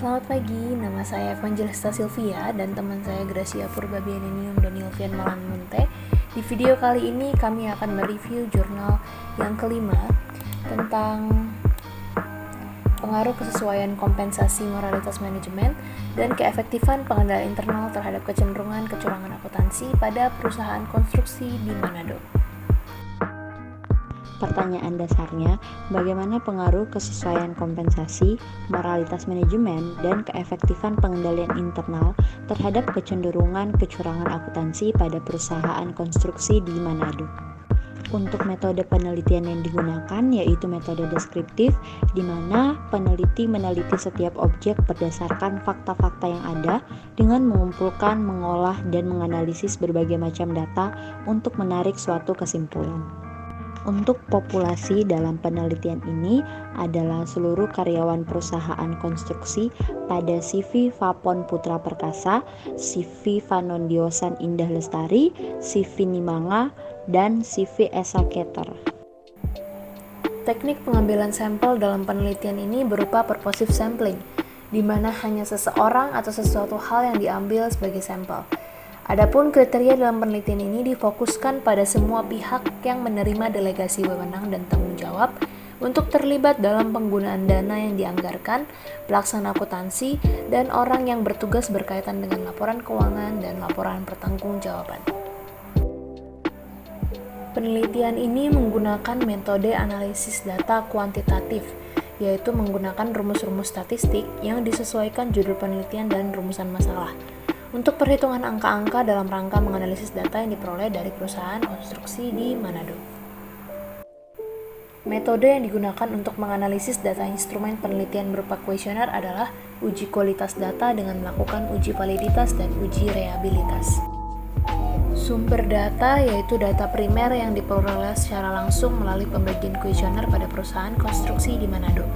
Selamat pagi, nama saya Evangelista Sylvia dan teman saya Gracia Purbabianenium dan Ilvian Malanmunte. Di video kali ini kami akan mereview jurnal yang kelima tentang pengaruh kesesuaian kompensasi moralitas manajemen dan keefektifan pengendalian internal terhadap kecenderungan kecurangan akuntansi pada perusahaan konstruksi di Manado. Pertanyaan dasarnya, bagaimana pengaruh kesesuaian kompensasi, moralitas manajemen, dan keefektifan pengendalian internal terhadap kecenderungan kecurangan akuntansi pada perusahaan konstruksi di Manado? Untuk metode penelitian yang digunakan yaitu metode deskriptif, di mana peneliti meneliti setiap objek berdasarkan fakta-fakta yang ada dengan mengumpulkan, mengolah, dan menganalisis berbagai macam data untuk menarik suatu kesimpulan. Untuk populasi dalam penelitian ini adalah seluruh karyawan perusahaan konstruksi pada CV Vapon Putra Perkasa, CV Vanondiosan Indah Lestari, CV Nimanga, dan CV Esa Keter. Teknik pengambilan sampel dalam penelitian ini berupa purposive sampling, di mana hanya seseorang atau sesuatu hal yang diambil sebagai sampel. Adapun kriteria dalam penelitian ini difokuskan pada semua pihak yang menerima delegasi wewenang dan tanggung jawab untuk terlibat dalam penggunaan dana yang dianggarkan, pelaksana akuntansi, dan orang yang bertugas berkaitan dengan laporan keuangan dan laporan pertanggungjawaban. Penelitian ini menggunakan metode analisis data kuantitatif, yaitu menggunakan rumus-rumus statistik yang disesuaikan judul penelitian dan rumusan masalah untuk perhitungan angka-angka dalam rangka menganalisis data yang diperoleh dari perusahaan konstruksi di Manado. Metode yang digunakan untuk menganalisis data instrumen penelitian berupa kuesioner adalah uji kualitas data dengan melakukan uji validitas dan uji reliabilitas. Sumber data yaitu data primer yang diperoleh secara langsung melalui pembagian kuesioner pada perusahaan konstruksi di Manado.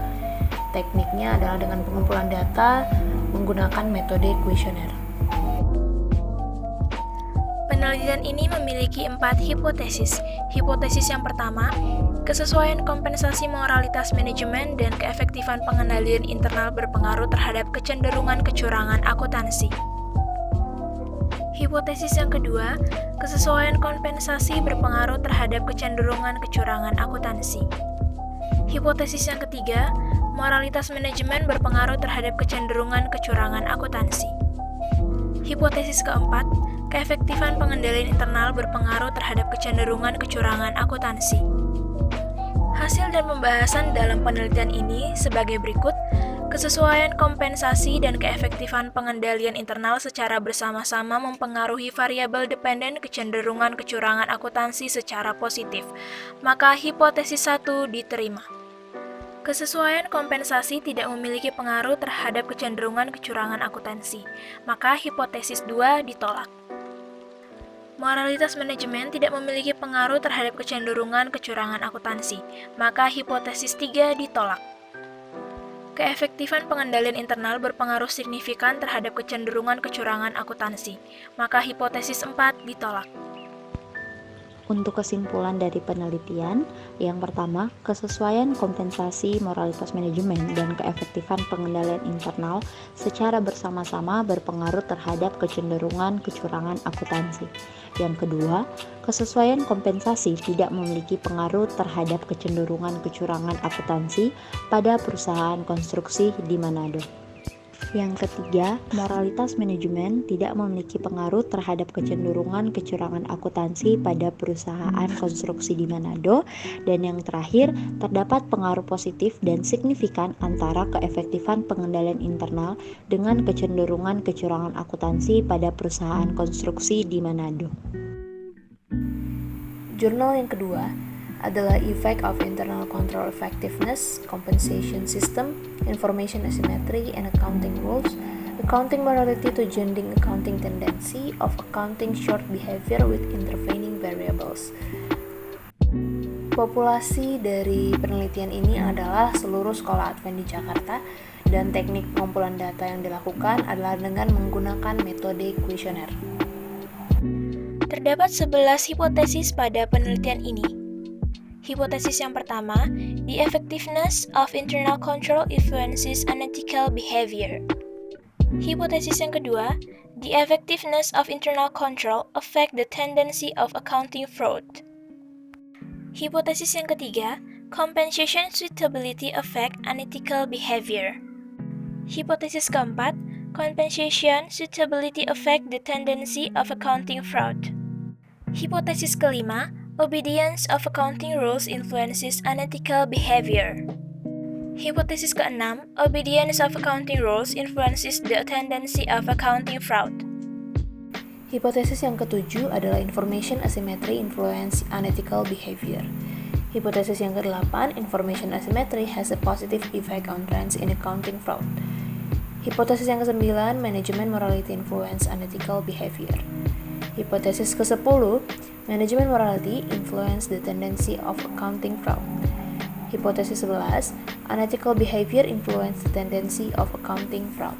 Tekniknya adalah dengan pengumpulan data menggunakan metode kuesioner. Penelitian ini memiliki 4 hipotesis. Hipotesis yang pertama, kesesuaian kompensasi moralitas manajemen dan keefektifan pengendalian internal berpengaruh terhadap kecenderungan kecurangan akuntansi. Hipotesis yang kedua, kesesuaian kompensasi berpengaruh terhadap kecenderungan kecurangan akuntansi. Hipotesis yang ketiga, moralitas manajemen berpengaruh terhadap kecenderungan kecurangan akuntansi. Hipotesis keempat, keefektifan pengendalian internal berpengaruh terhadap kecenderungan kecurangan akuntansi. Hasil dan pembahasan dalam penelitian ini sebagai berikut. Kesesuaian kompensasi dan keefektifan pengendalian internal secara bersama-sama mempengaruhi variabel dependen kecenderungan kecurangan akuntansi secara positif. Maka hipotesis 1 diterima. Kesesuaian kompensasi tidak memiliki pengaruh terhadap kecenderungan kecurangan akuntansi. Maka hipotesis 2 ditolak. Moralitas manajemen tidak memiliki pengaruh terhadap kecenderungan kecurangan akuntansi. Maka hipotesis 3 ditolak. Keefektifan pengendalian internal berpengaruh signifikan terhadap kecenderungan kecurangan akuntansi. Maka hipotesis 4 ditolak. Untuk kesimpulan dari penelitian, yang pertama, kesesuaian kompensasi moralitas manajemen dan keefektifan pengendalian internal secara bersama-sama berpengaruh terhadap kecenderungan kecurangan akuntansi. Yang kedua, kesesuaian kompensasi tidak memiliki pengaruh terhadap kecenderungan kecurangan akuntansi pada perusahaan konstruksi di Manado. Yang ketiga, moralitas manajemen tidak memiliki pengaruh terhadap kecenderungan kecurangan akuntansi pada perusahaan konstruksi di Manado. Dan yang terakhir, terdapat pengaruh positif dan signifikan antara keefektifan pengendalian internal dengan kecenderungan kecurangan akuntansi pada perusahaan konstruksi di Manado. Jurnal yang kedua adalah Effect of Internal Control Effectiveness, Compensation System, Information Asymmetry, and Accounting Rules, Accounting Morality to Judging Accounting Tendency of Accounting Short Behavior with Intervening Variables. Populasi dari penelitian ini adalah seluruh sekolah Advent di Jakarta, dan teknik pengumpulan data yang dilakukan adalah dengan menggunakan metode kuesioner. Terdapat 11 hipotesis pada penelitian ini. Hipotesis yang pertama, the effectiveness of internal control influences unethical behavior. Hipotesis yang kedua, the effectiveness of internal control affect the tendency of accounting fraud. Hipotesis yang ketiga, compensation suitability affect unethical behavior. Hipotesis keempat, compensation suitability affect the tendency of accounting fraud. Hipotesis kelima, obedience of accounting rules influences unethical behavior. Hipotesis keenam, obedience of accounting rules influences the tendency of accounting fraud. Hipotesis yang ketujuh adalah information asymmetry influence unethical behavior. Hipotesis yang kedelapan, information asymmetry has a positive effect on trends in accounting fraud. Hipotesis yang kesembilan, management morality influence unethical behavior. Hipotesis ke-10, management morality influence the tendency of accounting fraud. Hipotesis 11, unethical behavior influence the tendency of accounting fraud.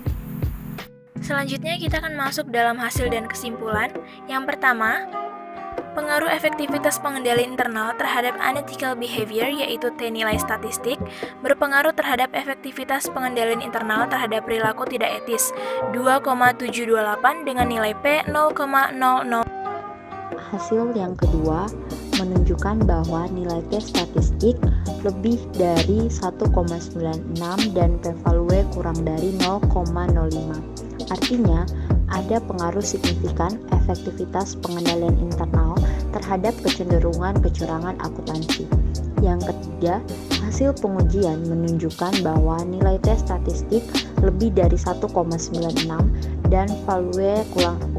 Selanjutnya kita akan masuk dalam hasil dan kesimpulan. Yang pertama, pengaruh efektivitas pengendalian internal terhadap unethical behavior yaitu T nilai statistik berpengaruh terhadap efektivitas pengendalian internal terhadap perilaku tidak etis 2,728 dengan nilai P 0,00. Hasil yang kedua menunjukkan bahwa nilai T statistik lebih dari 1,96 dan p-value kurang dari 0,05. Artinya, ada pengaruh signifikan efektivitas pengendalian internal terhadap kecenderungan kecurangan akuntansi. Yang ketiga, hasil pengujian menunjukkan bahwa nilai T statistik lebih dari 1,96 dan value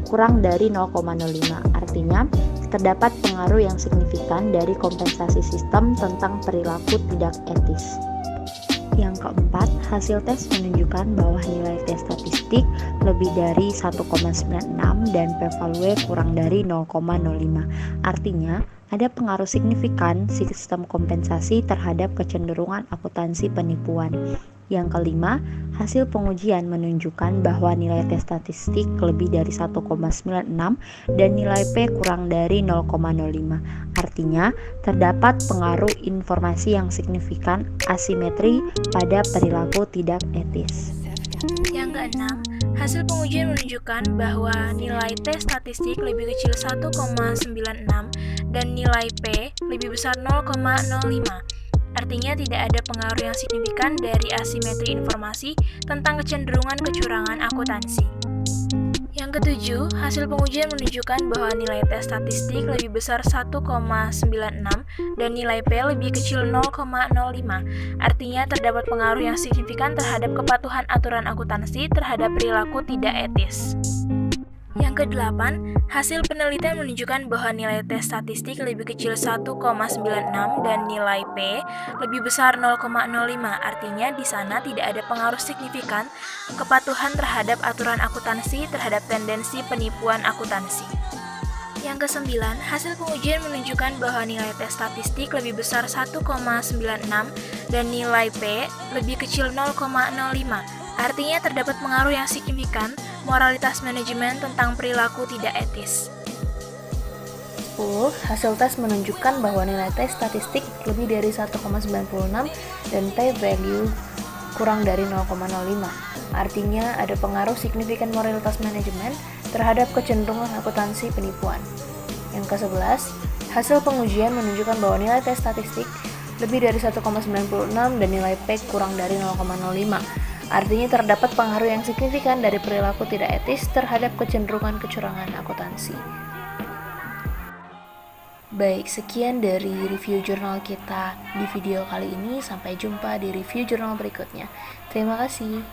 kurang dari 0,05. Artinya, terdapat pengaruh yang signifikan dari kompensasi sistem tentang perilaku tidak etis. Yang keempat, hasil tes menunjukkan bahwa nilai T statistik lebih dari 1,96 dan p-value kurang dari 0,05. Artinya, ada pengaruh signifikan sistem kompensasi terhadap kecenderungan akuntansi penipuan. Yang kelima, hasil pengujian menunjukkan bahwa nilai T statistik lebih dari 1,96 dan nilai P kurang dari 0,05. Artinya, terdapat pengaruh informasi yang signifikan asimetri pada perilaku tidak etis. Yang keenam, hasil pengujian menunjukkan bahwa nilai T statistik lebih kecil 1,96 dan nilai P lebih besar 0,05. Artinya tidak ada pengaruh yang signifikan dari asimetri informasi tentang kecenderungan kecurangan akuntansi. Yang ketujuh, hasil pengujian menunjukkan bahwa nilai T statistik lebih besar 1,96 dan nilai P lebih kecil 0,05. Artinya terdapat pengaruh yang signifikan terhadap kepatuhan aturan akuntansi terhadap perilaku tidak etis. Yang kedelapan, hasil penelitian menunjukkan bahwa nilai T statistik lebih kecil 1,96 dan nilai P lebih besar 0,05. Artinya di sana tidak ada pengaruh signifikan kepatuhan terhadap aturan akuntansi terhadap tendensi penipuan akuntansi. Yang kesembilan, hasil pengujian menunjukkan bahwa nilai T statistik lebih besar 1,96 dan nilai P lebih kecil 0,05. Artinya terdapat pengaruh yang signifikan moralitas manajemen tentang perilaku tidak etis. 10. Hasil tes menunjukkan bahwa nilai T statistik lebih dari 1,96 dan p-value kurang dari 0,05. Artinya ada pengaruh signifikan moralitas manajemen terhadap kecenderungan akuntansi penipuan. Yang ke-11, hasil pengujian menunjukkan bahwa nilai T statistik lebih dari 1,96 dan nilai P kurang dari 0,05. Artinya terdapat pengaruh yang signifikan dari perilaku tidak etis terhadap kecenderungan kecurangan akuntansi. Baik, sekian dari review jurnal kita di video kali ini. Sampai jumpa di review jurnal berikutnya. Terima kasih.